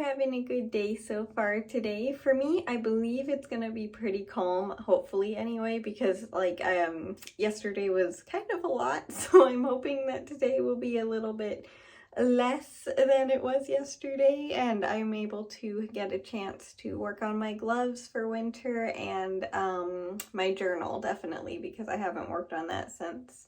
having a good day so far today. For me, I believe it's gonna be pretty calm, hopefully anyway, because yesterday was kind of a lot, so I'm hoping that today will be a little bit less than it was yesterday, and I'm able to get a chance to work on my gloves for winter and my journal, definitely, because I haven't worked on that since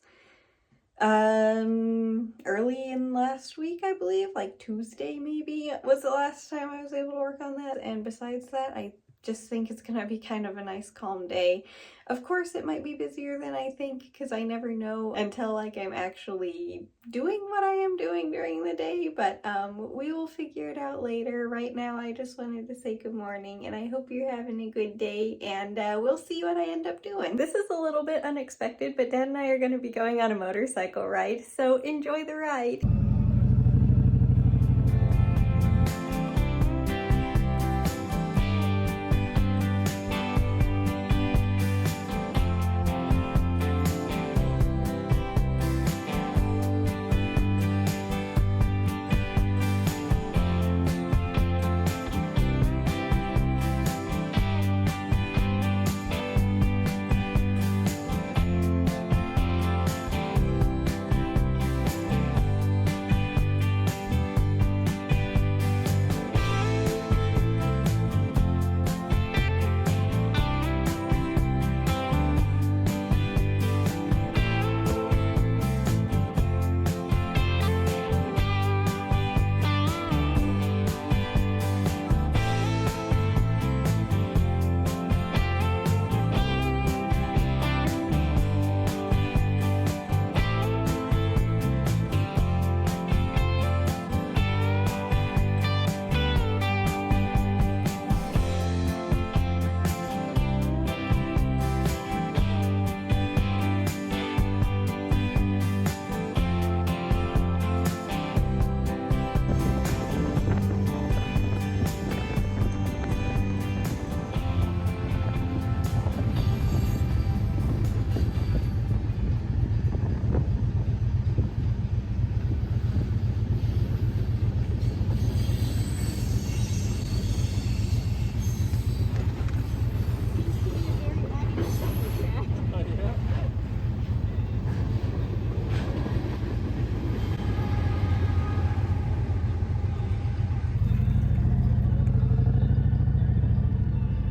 early in last week, I believe, like Tuesday maybe was the last time I was able to work on that. And besides that, I just think it's gonna be kind of a nice calm day. Of course, it might be busier than I think because I never know until like I'm actually doing what I am doing during the day, but we will figure it out later. Right now, I just wanted to say good morning and I hope you're having a good day, and we'll see what I end up doing. This is a little bit unexpected, but Dad and I are going to be going on a motorcycle ride, so enjoy the ride.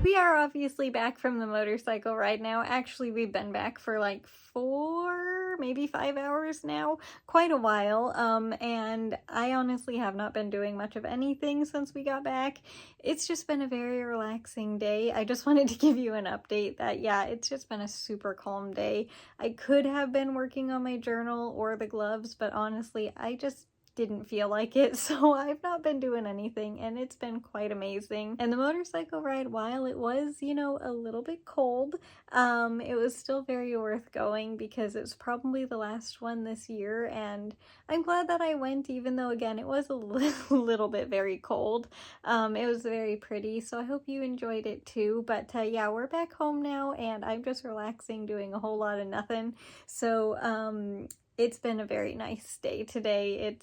We are obviously back from the motorcycle ride now. Actually, we've been back for like 4, maybe 5 hours now, quite a while. And I honestly have not been doing much of anything since we got back. It's just been a very relaxing day. I just wanted to give you an update that, yeah, it's just been a super calm day. I could have been working on my journal or the gloves, but honestly, I just didn't feel like it, so I've not been doing anything, and it's been quite amazing. And the motorcycle ride, while it was, you know, a little bit cold, it was still very worth going because it's probably the last one this year, and I'm glad that I went, even though again it was a little bit very cold. It was very pretty, so I hope you enjoyed it too. But yeah, we're back home now, and I'm just relaxing, doing a whole lot of nothing. So it's been a very nice day today.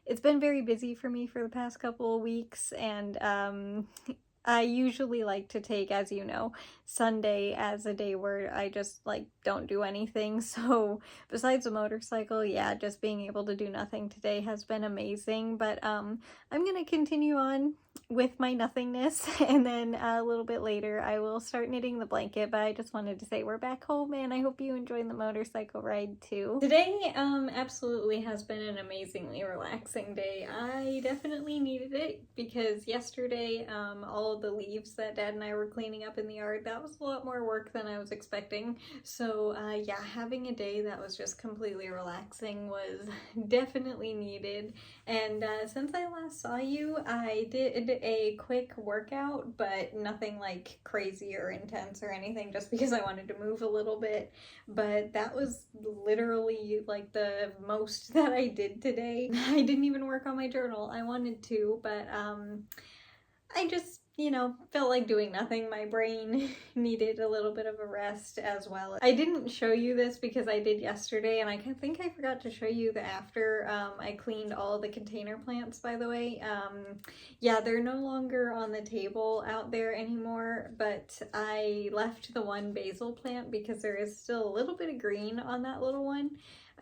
It's been very busy for me for the past couple of weeks, and I usually like to take, as you know, Sunday as a day where I just like don't do anything. So besides a motorcycle, yeah, just being able to do nothing today has been amazing. But I'm gonna continue on with my nothingness, and then a little bit later I will start knitting the blanket. But I just wanted to say we're back home, and I hope you enjoyed the motorcycle ride too. Today absolutely has been an amazingly relaxing day. I definitely needed it because yesterday all of the leaves that Dad and I were cleaning up in the yard, that was a lot more work than I was expecting. So yeah, having a day that was just completely relaxing was definitely needed. And since I last saw you, I did a quick workout, but nothing like crazy or intense or anything, just because I wanted to move a little bit. But that was literally like the most that I did today. I didn't even work on my journal. I wanted to, but I just you know, felt like doing nothing. My brain needed a little bit of a rest as well. I didn't show you this because I did yesterday, and I think I forgot to show you the after. I cleaned all the container plants, by the way. Yeah, they're no longer on the table out there anymore, but I left the one basil plant because there is still a little bit of green on that little one.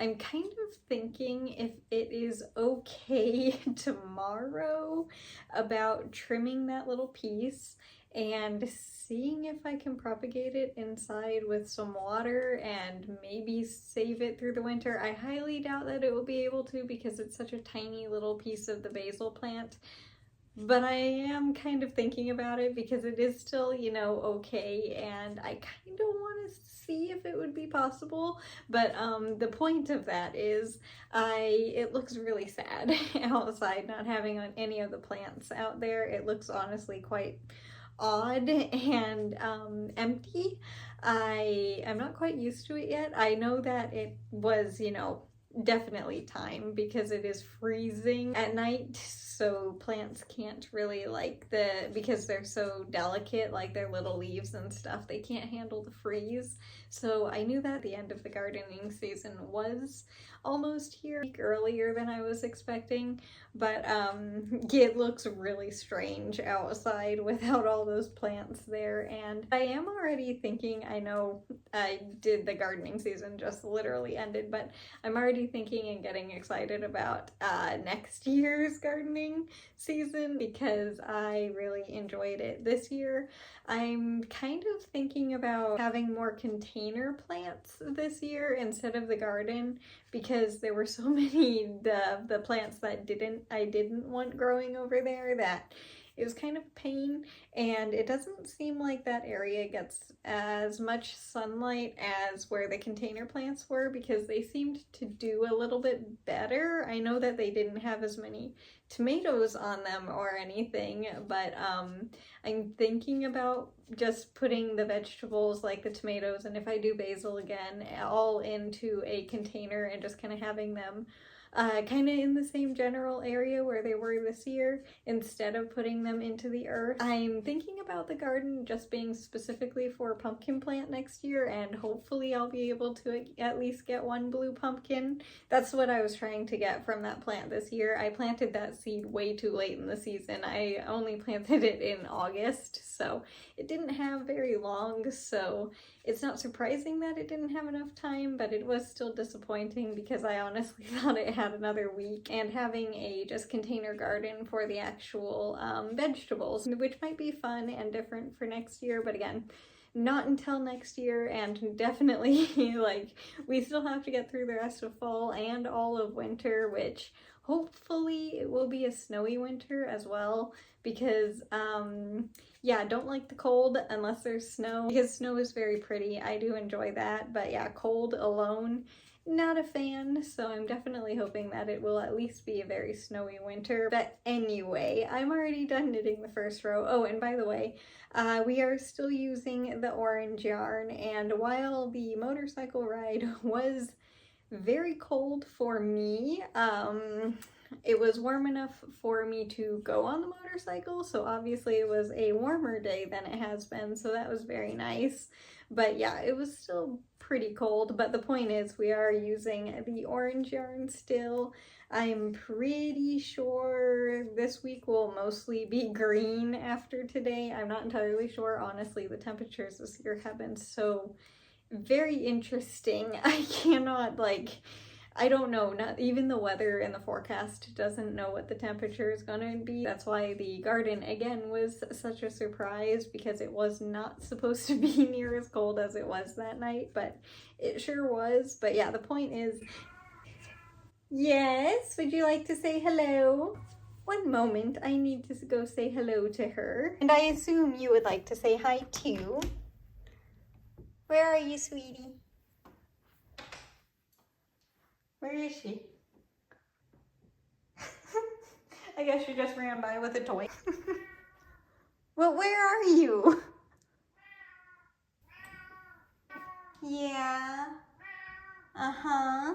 I'm kind of thinking if it is okay tomorrow about trimming that little piece and seeing if I can propagate it inside with some water and maybe save it through the winter. I highly doubt that it will be able to because it's such a tiny little piece of the basil plant. But I am kind of thinking about it because it is still, you know, okay, and I kind of want to see if it would be possible. But the point of that is it looks really sad outside not having on any of the plants out there. It looks honestly quite odd and empty. I'm not quite used to it yet. I know that it was, you know, definitely time because it is freezing at night, so plants can't really because they're so delicate, like their little leaves and stuff, they can't handle the freeze. So I knew that the end of the gardening season was almost here, earlier than I was expecting, but it looks really strange outside without all those plants there. And I am already thinking, I know the gardening season just literally ended, but I'm already thinking and getting excited about next year's gardening season because I really enjoyed it this year. I'm kind of thinking about having more container plants this year instead of the garden because there were so many the plants that I didn't want growing over there that it was kind of a pain, and it doesn't seem like that area gets as much sunlight as where the container plants were because they seemed to do a little bit better. I know that they didn't have as many tomatoes on them or anything, but I'm thinking about just putting the vegetables like the tomatoes and if I do basil again all into a container and just kind of having them kind of in the same general area where they were this year instead of putting them into the earth. I'm thinking about the garden just being specifically for a pumpkin plant next year, and hopefully I'll be able to at least get one blue pumpkin. That's what I was trying to get from that plant this year. I planted that seed way too late in the season. I only planted it in August, so it didn't have very long, so it's not surprising that it didn't have enough time, but it was still disappointing because I honestly thought it had another week. And having a just container garden for the actual vegetables, which might be fun and different for next year, but again, not until next year, and definitely we still have to get through the rest of fall and all of winter, which hopefully it will be a snowy winter as well because yeah, don't like the cold unless there's snow because snow is very pretty. I do enjoy that, but yeah, cold alone, not a fan. So I'm definitely hoping that it will at least be a very snowy winter. But anyway, I'm already done knitting the first row. Oh, and by the way, we are still using the orange yarn, and while the motorcycle ride was very cold for me, it was warm enough for me to go on the motorcycle, so obviously it was a warmer day than it has been, so that was very nice. But yeah, it was still pretty cold, but the point is we are using the orange yarn still. I'm pretty sure this week will mostly be green after today. I'm not entirely sure, honestly. The temperatures this year have been so very interesting. I cannot I don't know, not even the weather in the forecast doesn't know what the temperature is gonna be. That's why the garden again was such a surprise because it was not supposed to be near as cold as it was that night, but it sure was. But yeah, the point is, yes, would you like to say hello? One moment, I need to go say hello to her. And I assume you would like to say hi too. Where are you, sweetie? Where is she? I guess she just ran by with a toy. Well, where are you? Yeah. Uh-huh.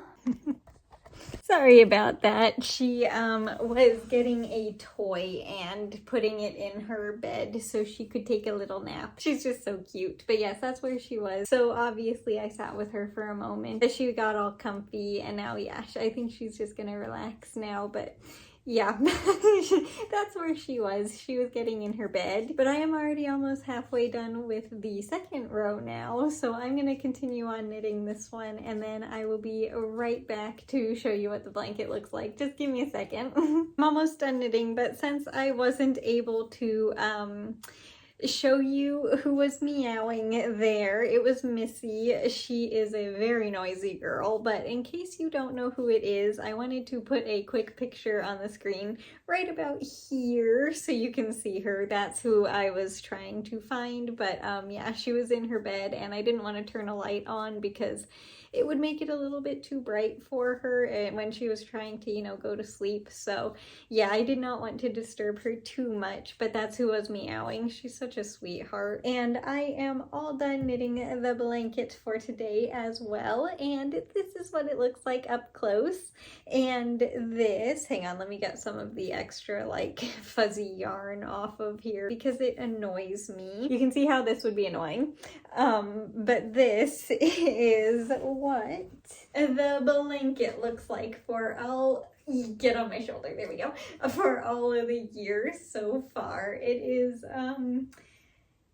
Sorry about that. She was getting a toy and putting it in her bed so she could take a little nap. She's just so cute. But yes, that's where she was. So obviously I sat with her for a moment. She got all comfy and now, yeah, I think she's just gonna relax now. But yeah, that's where she was. She was getting in her bed. But I am already almost halfway done with the second row now. So I'm going to continue on knitting this one and then I will be right back to show you what the blanket looks like. Just give me a second. I'm almost done knitting, but since I wasn't able to show you who was meowing there, it was Missy. She is a very noisy girl, but in case you don't know who it is, I wanted to put a quick picture on the screen right about here so you can see her. That's who I was trying to find, but yeah, she was in her bed and I didn't want to turn a light on because it would make it a little bit too bright for her when she was trying to, you know, go to sleep. So yeah, I did not want to disturb her too much, but that's who was meowing. She's such a sweetheart. And I am all done knitting the blanket for today as well. And this is what it looks like up close. And this, hang on, let me get some of the extra like fuzzy yarn off of here because it annoys me. You can see how this would be annoying. But this is what the blanket looks like for all, get on my shoulder, there we go, for all of the years so far. It is,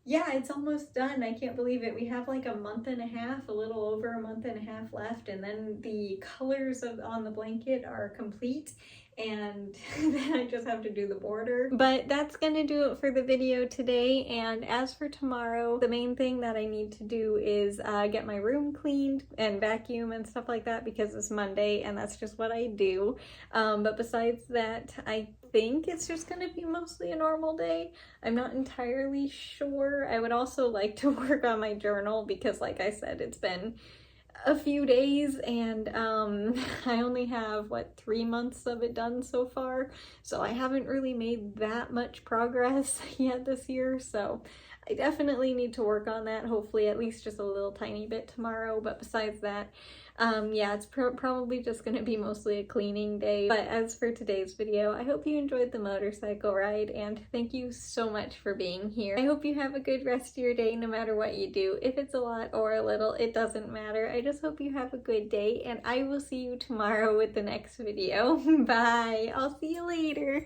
yeah, it's almost done. I can't believe it. We have like a month and a half, a little over a month and a half left, and then the colors on the blanket are complete. And then I just have to do the border. But that's gonna do it for the video today. And as for tomorrow, the main thing that I need to do is get my room cleaned and vacuum and stuff like that because it's Monday and that's just what I do. But besides that, I think it's just gonna be mostly a normal day. I'm not entirely sure. I would also like to work on my journal because like I said, it's been a few days and I only have what 3 months of it done so far, so I haven't really made that much progress yet this year, so I definitely need to work on that, hopefully at least just a little tiny bit tomorrow. But besides that, yeah, it's probably just going to be mostly a cleaning day. But as for today's video, I hope you enjoyed the motorcycle ride and thank you so much for being here. I hope you have a good rest of your day no matter what you do. If it's a lot or a little, it doesn't matter. I just hope you have a good day and I will see you tomorrow with the next video. Bye! I'll see you later!